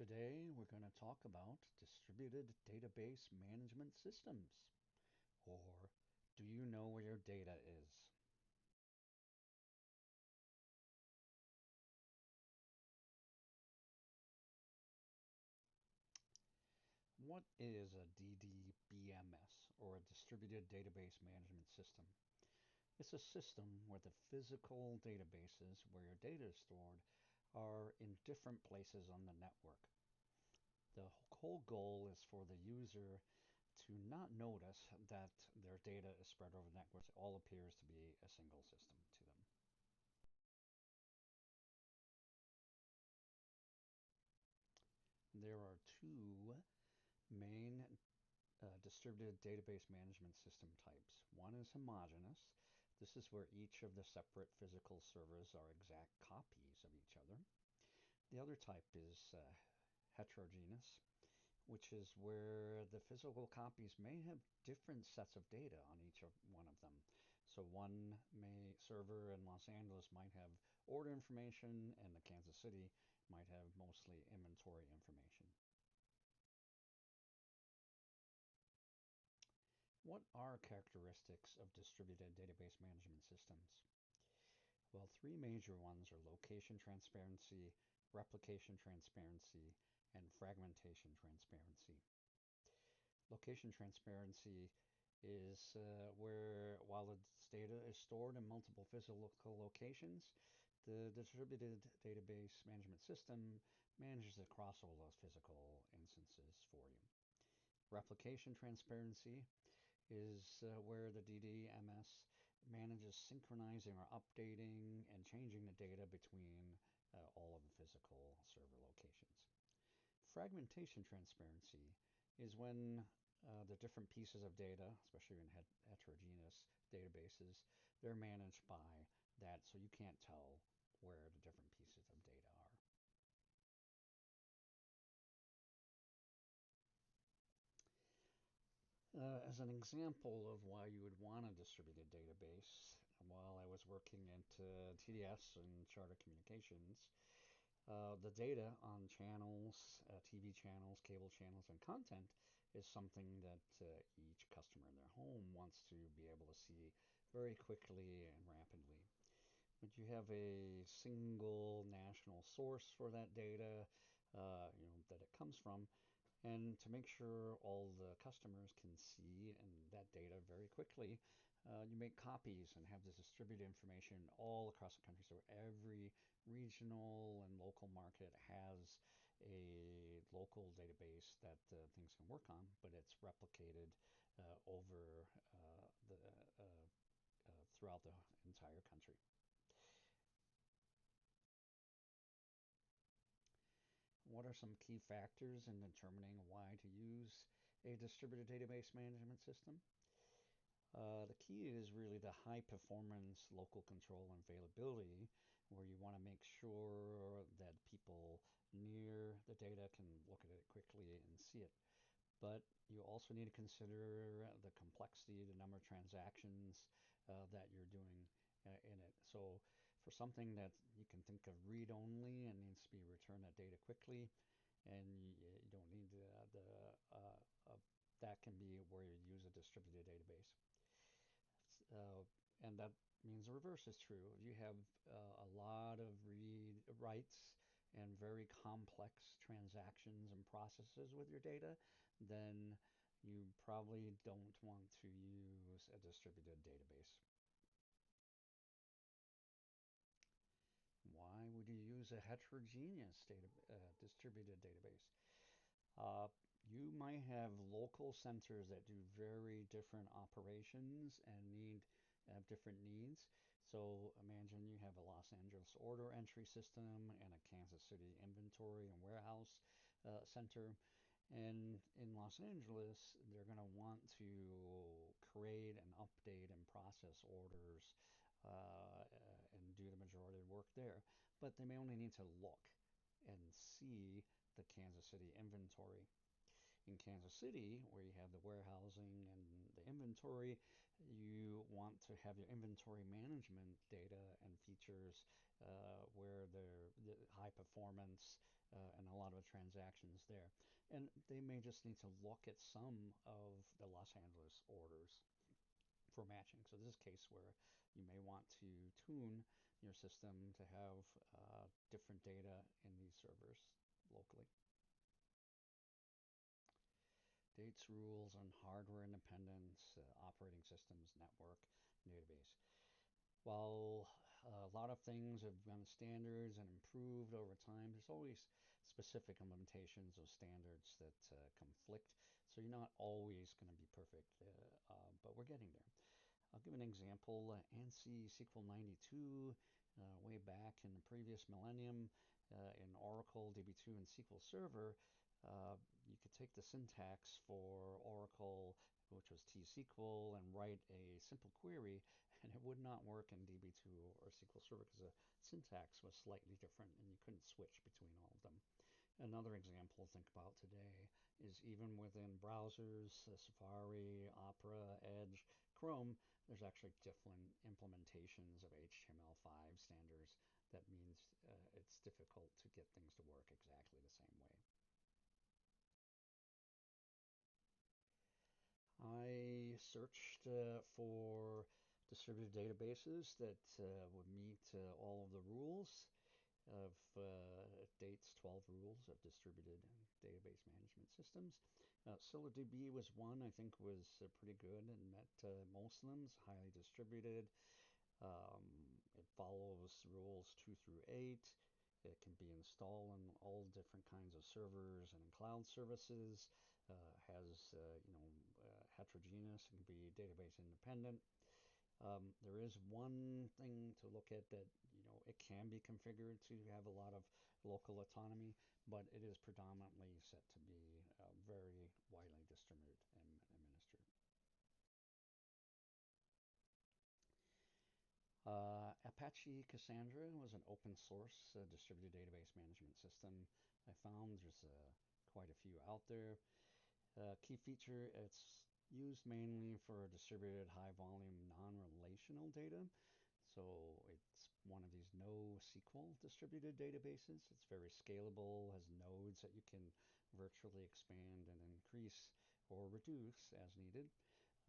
Today we're going to talk about distributed database management systems, or do you know where your data is? What is a DDBMS, or a distributed database management system? It's a system where the physical databases where your data is stored are in different places on the network. The whole goal is for the user to not notice that their data is spread over networks. It all appears to be a single system to them. There are two main distributed database management system types. One is homogeneous. This is where each of the separate physical servers are exact copies of each other. The other type is heterogeneous, which is where the physical copies may have different sets of data on each of one of them. So one server in Los Angeles might have order information, and the Kansas City might have mostly inventory information. What are characteristics of distributed database management systems? Well, three major ones are location transparency, replication transparency, and fragmentation transparency. Location transparency is where, while the data is stored in multiple physical locations, the distributed database management system manages across all those physical instances for you. Replication transparency is where the DDMS manages synchronizing or updating and changing the data between all of the physical server locations. Fragmentation transparency is when the different pieces of data, especially in heterogeneous databases, they're managed by that, so you can't tell where the different pieces of data are. As an example of why you would want a distributed database, while I was working at TDS and Charter Communications, the data on channels, TV channels, cable channels, and content is something that each customer in their home wants to be able to see very quickly and rapidly. But you have a single national source for that data, that it comes from, and to make sure all the customers can see and that data very quickly, you make copies and have this distributed information all across the country. So every regional and local market has a local database that things can work on, but it's replicated over the throughout the entire country. What are some key factors in determining why to use a distributed database management system? The key is really the high performance, local control, and availability, where you want to make sure that people near the data can look at it quickly and see it. But you also need to consider the complexity, the number of transactions that you're doing in it. So for something that you can think of read only and needs to be returned that data quickly, and you don't need that can be where you use a distributed database. Uh, and that means the reverse is true. If you have a lot of read writes and very complex transactions and processes with your data, then you probably don't want to use a distributed database. Why would you use a heterogeneous distributed database? Uh, you might have local centers that do very different operations and have different needs. So imagine you have a Los Angeles order entry system and a Kansas City inventory and warehouse center. And in Los Angeles, they're going to want to create and update and process orders and do the majority of the work there. But they may only need to look and see the Kansas City inventory. In Kansas City, where you have the warehousing and the inventory, you want to have your inventory management data and features where the high performance and a lot of transactions there. And they may just need to look at some of the Los Angeles orders for matching. So this is a case where you may want to tune your system to have different data in these servers locally. Dates, rules on hardware independence, operating systems, network, database. While a lot of things have been standards and improved over time, there's always specific implementations of standards that conflict. So you're not always going to be perfect, but we're getting there. I'll give an example. ANSI SQL 92, way back in the previous millennium, in Oracle, DB2, and SQL Server, you could take the syntax for Oracle, which was T-SQL, and write a simple query, and it would not work in DB2 or SQL Server because the syntax was slightly different, and you couldn't switch between all of them. Another example to think about today is even within browsers, Safari, Opera, Edge, Chrome, there's actually different implementations of HTML5 standards. That means it's difficult to get things to work exactly the same way. I searched for distributed databases that would meet all of the rules of DATE's 12 rules of distributed database management systems. ScyllaDB was one I think was pretty good and met most of them. It's highly distributed. It follows rules 2 through 8. It can be installed on all different kinds of servers and in cloud services. Has heterogeneous. It can be database independent. There is one thing to look at that, it can be configured to have a lot of local autonomy, but it is predominantly set to be very widely distributed and administered. Apache Cassandra was an open source distributed database management system. I found there's quite a few out there. Key feature, it's used mainly for distributed high volume non-relational data. So it's one of these NoSQL distributed databases. It's very scalable, has nodes that you can virtually expand and increase or reduce as needed.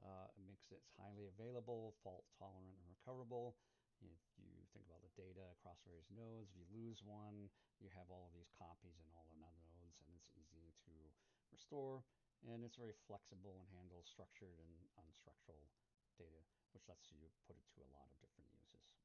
It makes it highly available, fault tolerant, and recoverable. If you think about the data across various nodes, if you lose one, you have all of these copies in all the nodes, and it's easy to restore. And it's very flexible and handles structured and unstructured data, which lets you put it to a lot of different uses.